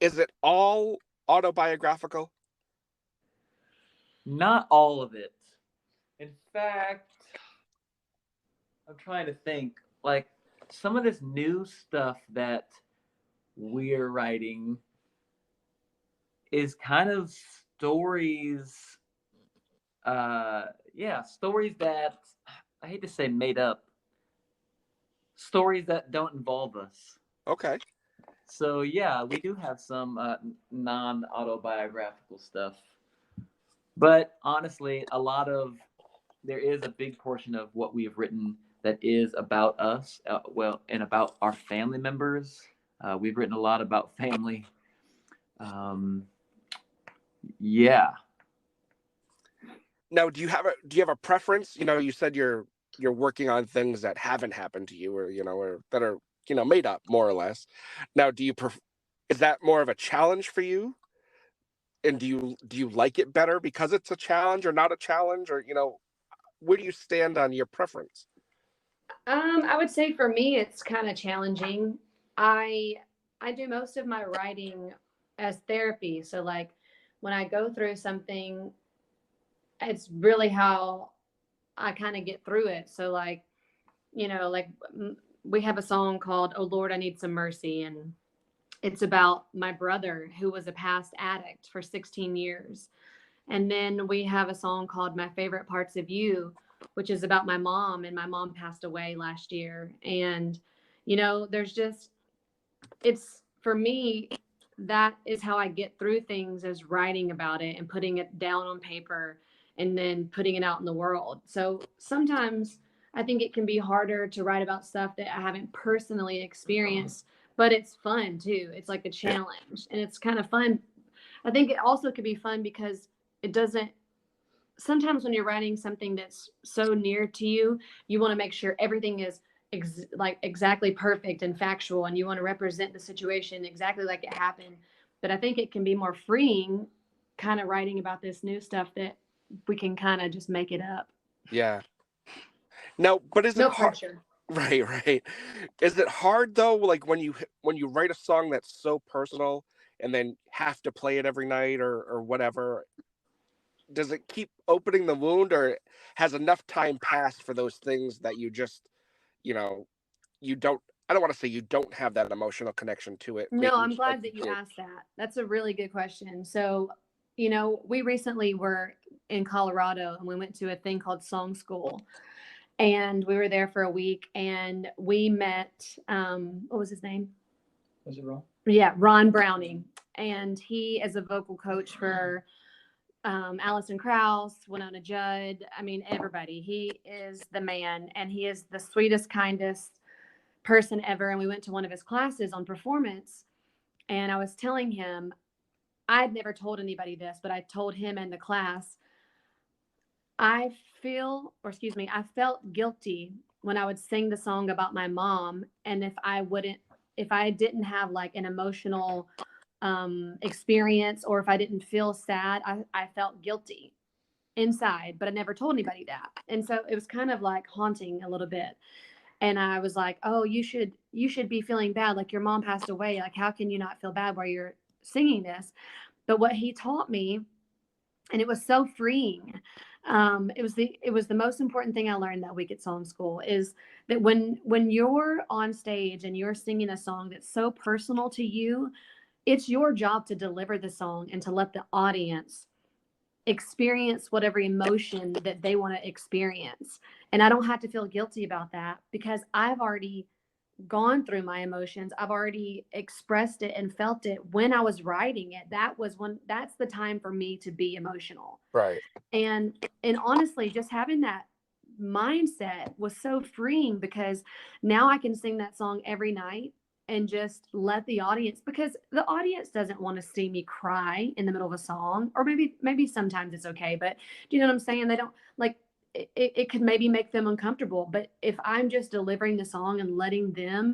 is it all autobiographical? Not all of it. In fact, I'm trying to think. Like some of this new stuff that we're writing is kind of stories. Stories that I hate to say made up. Stories that don't involve us. Okay. So yeah, we do have some non-autobiographical stuff. But honestly, there is a big portion of what we have written that is about us, and about our family members. We've written a lot about family. Yeah. Now, do you have a preference? You said you're working on things that haven't happened to you, or or that are made up more or less. Now, is that more of a challenge for you? And do you like it better because it's a challenge or not a challenge, or where do you stand on your preference? I would say for me, it's kind of challenging. I I do most of my writing as therapy. So like when I go through something, it's really how I kind of get through it. So like, we have a song called "Oh Lord, I Need Some Mercy," and it's about my brother who was a past addict for 16 years. And then we have a song called "My Favorite Parts of You," which is about my mom, and my mom passed away last year. And there's just, it's for me, that is how I get through things, is writing about it and putting it down on paper and then putting it out in the world. So sometimes I think it can be harder to write about stuff that I haven't personally experienced, but it's fun too. It's like a challenge and it's kind of fun. I think it also could be fun because it doesn't, sometimes when you're writing something that's so near to you, you want to make sure everything is exactly perfect and factual, and you want to represent the situation exactly like it happened. But I think it can be more freeing kind of writing about this new stuff that we can kind of just make it up. Yeah. Now, but is it No hard? pressure. Right, right. Is it hard though, like when you write a song that's so personal and then have to play it every night or whatever? Does it keep opening the wound, or has enough time passed for those things that you just, you know, you don't? I don't want to say you don't have that emotional connection to it, No, maybe I'm like glad you that you did. asked that. That's a really good question. So, we recently were in Colorado and we went to a thing called Song School. And we were there for a week and we met, what was his name? Was it wrong? Yeah, Ron Browning. And he is a vocal coach for Alison Krauss, Winona Judd. I mean, everybody. He is the man, and he is the sweetest, kindest person ever. And we went to one of his classes on performance, and I was telling him, I had never told anybody this, but I told him in the class, I felt guilty when I would sing the song about my mom. And if I didn't have like an emotional experience, or if I didn't feel sad, I felt guilty inside, but I never told anybody that. And so it was kind of like haunting a little bit. And I was like, oh, you should be feeling bad. Like your mom passed away. Like, how can you not feel bad while you're singing this? But what he taught me, and it was so freeing. It was the most important thing I learned that week at song school, is that when you're on stage and you're singing a song that's so personal to you, it's your job to deliver the song and to let the audience experience whatever emotion that they want to experience. And I don't have to feel guilty about that because I've already gone through my emotions. I've already expressed it and felt it when I was writing it. That's the time for me to be emotional. Right. And honestly, just having that mindset was so freeing, because now I can sing that song every night and just let the audience, because the audience doesn't want to see me cry in the middle of a song, or maybe sometimes it's okay, but do you know what I'm saying? They don't like it could maybe make them uncomfortable, but if I'm just delivering the song and letting them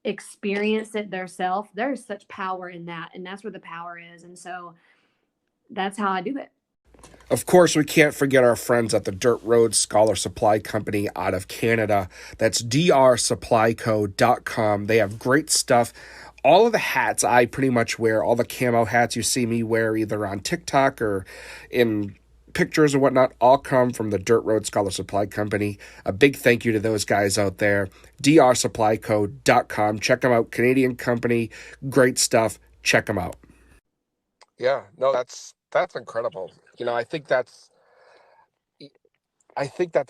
experience it themselves, there's such power in that, and that's where the power is. And so that's how I do it. Of course, we can't forget our friends at the Dirt Road Scholar Supply Company out of Canada. That's drsupplyco.com. They have great stuff. All of the hats I pretty much wear, all the camo hats you see me wear either on TikTok or in pictures or whatnot, all come from the Dirt Road Scholar Supply Company. A big thank you to those guys out there. drsupplyco.com. Check them out. Canadian company. Great stuff. Check them out. Yeah, no, that's incredible. I think that's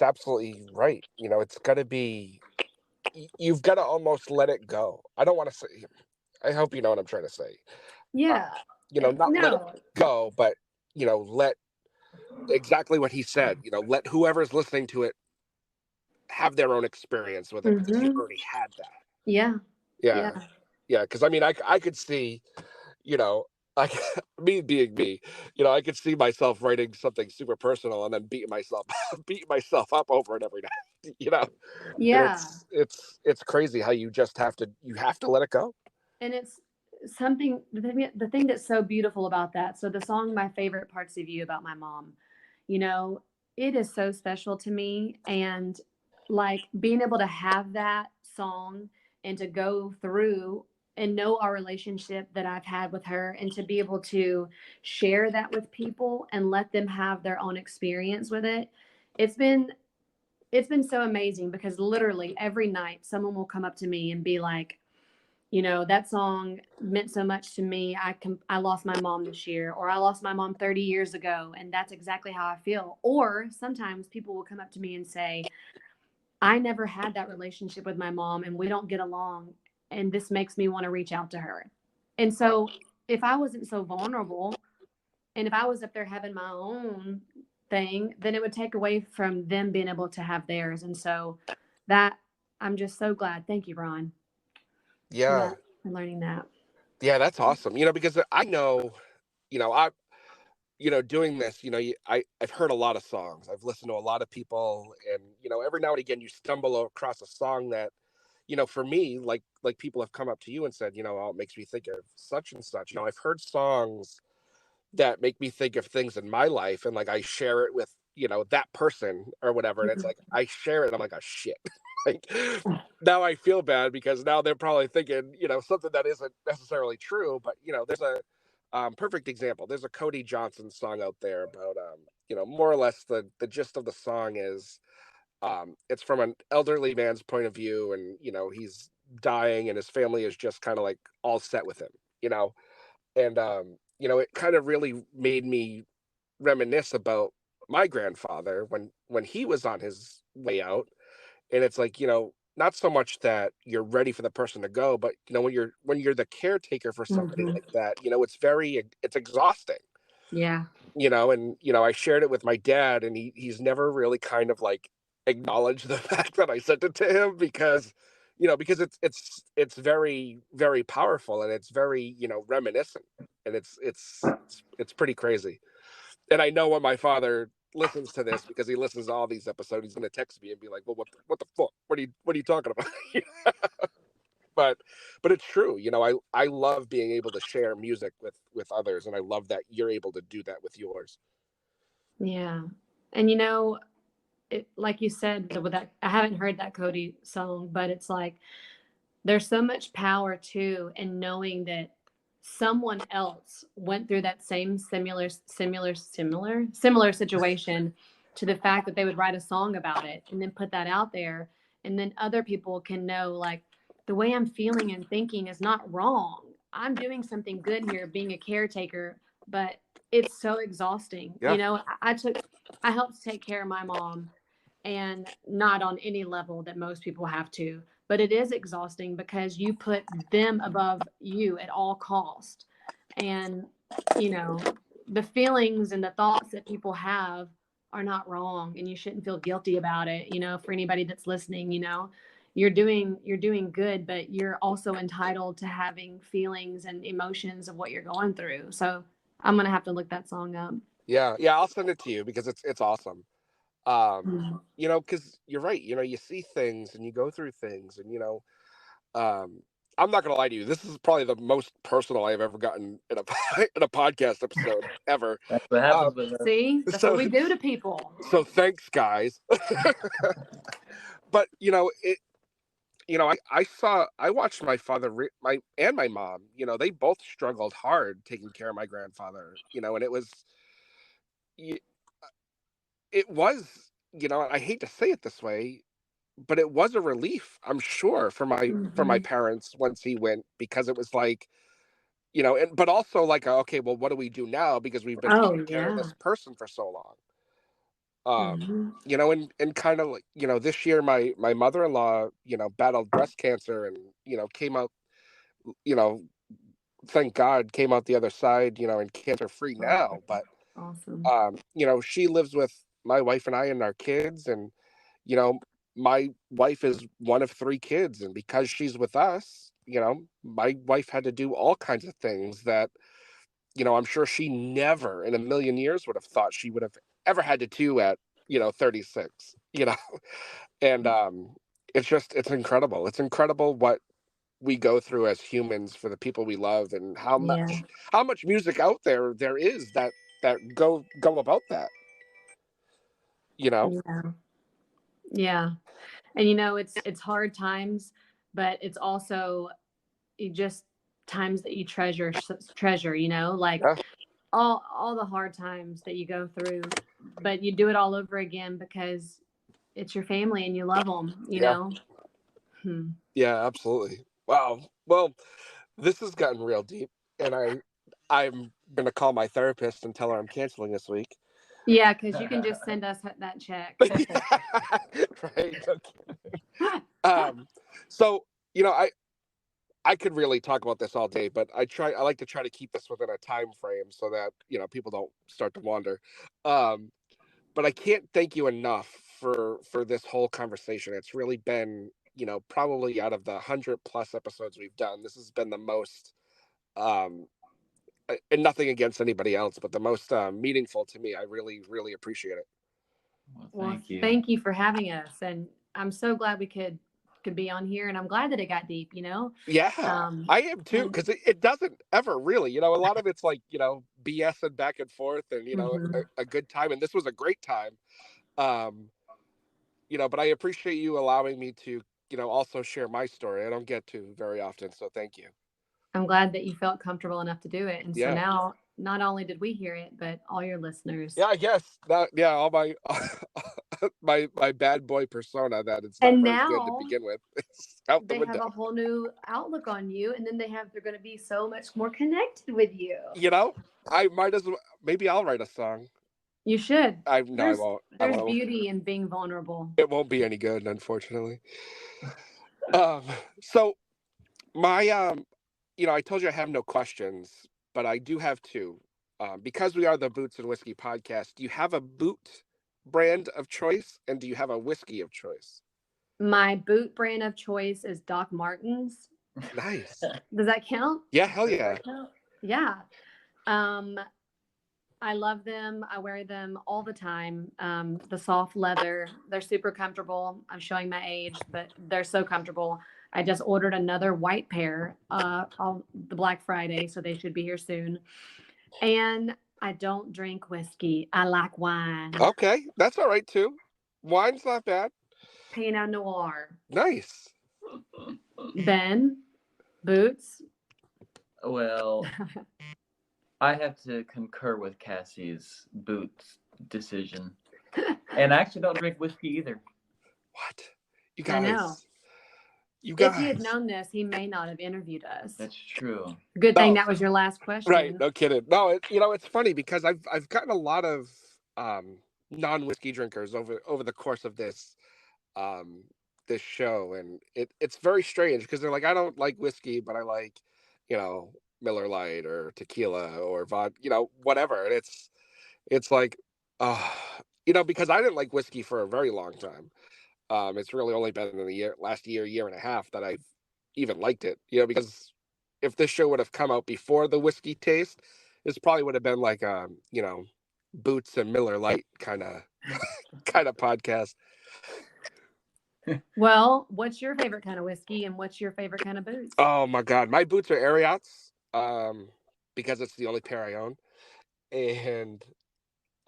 absolutely right. It's got to be, you've got to almost let it go. I don't want to say, I hope you know what I'm trying to say. Yeah. Not let it No. go, but, let exactly what he said, let whoever's listening to it have their own experience with it, because you Hmm. already had that. Yeah. Yeah. Yeah. Yeah. Because I could see, you know, like me being me, I could see myself writing something super personal and then beating myself up over it every night, and Yeah. it's crazy how you have to let it go. And it's something, the thing that's so beautiful about that. So the song, My Favorite Parts of You, about my mom, you know, it is so special to me. And like being able to have that song and to go through and know our relationship that I've had with her, and to be able to share that with people and let them have their own experience with it. It's been it's been so amazing, because literally every night someone will come up to me and be like, that song meant so much to me. I lost my mom this year, or I lost my mom 30 years ago, and that's exactly how I feel. Or sometimes people will come up to me and say, I never had that relationship with my mom and we don't get along, and this makes me want to reach out to her. And so if I wasn't so vulnerable, and if I was up there having my own thing, then it would take away from them being able to have theirs. And so that I'm just so glad. Thank you, Ron, for Yeah. that, for learning that. Yeah, that's awesome. Because I know, I doing this, I've heard a lot of songs. I've listened to a lot of people, and every now and again you stumble across a song that, for me, like people have come up to you and said, oh, it makes me think of such and such. I've heard songs that make me think of things in my life, and like I share it with that person or whatever. And it's like, I share it. I'm like, oh shit. Like, now I feel bad because now they're probably thinking, something that isn't necessarily true. But, there's a perfect example. There's a Cody Johnson song out there about, more or less the gist of the song is, it's from an elderly man's point of view, and he's dying, and his family is just kind of like all set with him, and it kind of really made me reminisce about my grandfather when he was on his way out. And it's like, not so much that you're ready for the person to go, but when you're the caretaker for somebody Mhm. like that, it's exhausting. Yeah. And I shared it with my dad, and he's never really kind of like acknowledged the fact that I sent it to him, because it's very, very powerful, and it's very, reminiscent, and it's pretty crazy. And I know when my father listens to this, because he listens to all these episodes, he's gonna text me and be like, "Well, what the fuck? What are you talking about?" But it's true. I love being able to share music with others, and I love that you're able to do that with yours. Yeah. And like you said, with that, I haven't heard that Cody song, but it's like there's so much power too in knowing that someone else went through that same similar situation, to the fact that they would write a song about it and then put that out there, and then other people can know, like, the way I'm feeling and thinking is not wrong. I'm doing something good here, being a caretaker, but it's so exhausting. Yeah. I helped take care of my mom, and not on any level that most people have to, but it is exhausting because you put them above you at all cost. And the feelings and the thoughts that people have are not wrong, and you shouldn't feel guilty about it. For anybody that's listening, you're doing good, but you're also entitled to having feelings and emotions of what you're going through. So I'm gonna have to look that song up. Yeah, I'll send it to you because it's awesome. Mhm. Because you're right. You see things and you go through things, and um, I'm not gonna lie to you. This is probably the most personal I've ever gotten in a in a podcast episode ever. That's what Um, happens with us. See, that's what so we do to people. so thanks, guys. But I watched my father, my mom. They both struggled hard taking care of my grandfather. And y- it was, I hate to say it this way, but it was a relief, I'm sure, for my Mhm. parents once he went, because it was like, and but also like, okay, well, what do we do now, because we've been Oh, taking care of yeah. this person for so long. Mhm. And kind of like, this year my mother-in-law, battled breast cancer, and came out, you know thank God, came out the other side, and cancer free now. But Awesome. she lives with my wife and I and our kids, and you know, my wife is one of three kids, and because she's with us, my wife had to do all kinds of things that, I'm sure she never in a million years would have thought she would have ever had to do at, 36, and it's incredible. It's incredible what we go through as humans for the people we love, and Yeah. how much music out there is that go about that, you know Yeah. Yeah. And it's hard times, but it's also just times that you treasure, like yeah, all the hard times that you go through, but you do it all over again because it's your family and you love them. yeah, Hmm. yeah, absolutely. Wow. Well, this has gotten real deep, and I'm gonna call my therapist and tell her I'm canceling this week. Yeah, because you can just send us that check. Right. Okay. So, I could really talk about this all day, but I like to try to keep this within a time frame so that, people don't start to wander. Um, but I can't thank you enough for this whole conversation. It's really been, probably out of the 100+ episodes we've done, this has been the most, um, and nothing against anybody else, but the most meaningful to me. I really, really appreciate it. Well, Well, thank you. thank you for having us, and I'm so glad we could could be on here, and I'm glad that it got deep. Yeah, I am too, and- because it doesn't ever really, a lot of it's like, BS and back and forth and, Mhm. a good time. And this was a great time. Um, but I appreciate you allowing me to, also share my story. I don't get to very often. So thank you. I'm glad that you felt comfortable enough to do it. And so Yeah. now, not only did we hear it, but all your listeners. Yeah, I guess that, all my, my bad boy persona that it's And not very good to now begin with. It's out the they have window. a whole new outlook on you, and then they're going to be so much more connected with you. I might as well, maybe I'll write a song. You should. I There's won't. there's beauty in being vulnerable. It won't be any good, unfortunately. So my I told you I have no questions, but I do have two. Because we are the Boots and Whiskey podcast, do you have a boot brand of choice, and do you have a whiskey of choice? My boot brand of choice is Doc Martens. Nice. Does that count? Yeah, hell yeah. Yeah. I love them. I wear them all the time. The soft leather, they're super comfortable. I'm showing my age, but they're so comfortable. I just ordered another white pair on the Black Friday, so they should be here soon. And I don't drink whiskey. I like wine. Okay, that's all right too. Wine's not bad. Pinot Noir. Nice. Ben, boots. Well, I have to concur with Cassie's boots decision. And I actually don't drink whiskey either. What? You I guys. know. You guys. If he had known this, he may not have interviewed us. That's true. Good thing that was your last question. Right, no kidding. No, it's funny because I've gotten a lot of non-whiskey drinkers over the course of this this show, and it's very strange because they're like, I don't like whiskey, but I like, Miller Lite or tequila or vodka, whatever. And it's like, because I didn't like whiskey for a very long time. It's really only been in the last year and a half that I've even liked it, because if this show would have come out before the whiskey taste, this probably would have been like Boots and Miller Lite kind of podcast. Well, what's your favorite kind of whiskey and what's your favorite kind of boots? Oh my God, my boots are Ariats, because it's the only pair I own, and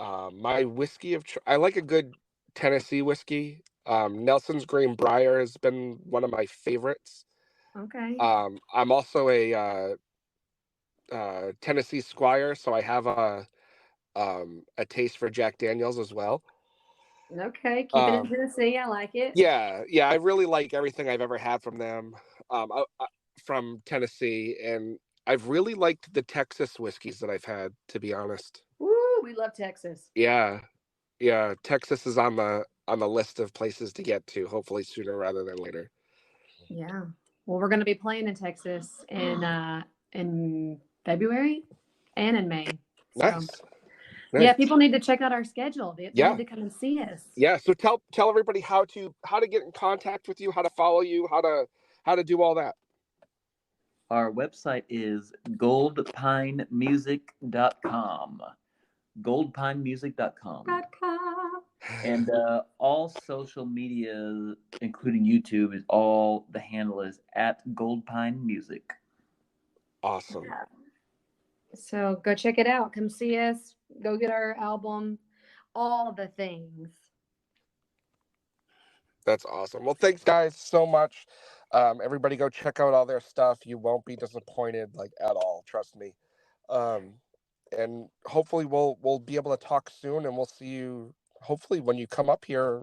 my whiskey I like a good Tennessee whiskey. Nelson's Green Brier has been one of my favorites. Okay. I'm also a Tennessee Squire, so I have a taste for Jack Daniels as well. Okay, keep it in Tennessee. I like it. Yeah, I really like everything I've ever had from them, from Tennessee, and I've really liked the Texas whiskeys that I've had, to be honest. Woo, we love Texas. Yeah, Texas is on the list of places to get to, hopefully sooner rather than later. Yeah. Well, we're going to be playing in Texas in February and in May. So, Nice. Yeah, people need to check out our schedule. They need to come and see us. Yeah. So tell everybody how to get in contact with you, how to follow you, how to do all that. Our website is goldpinemusic.com. Goldpinemusic.com. And all social media, including YouTube, the handle is at Goldpine Music. Awesome. Yeah. So go check it out. Come see us. Go get our album. All the things. That's awesome. Well, thanks guys so much. Everybody go check out all their stuff. You won't be disappointed, like, at all. Trust me. And hopefully we'll be able to talk soon, and we'll see you hopefully when you come up here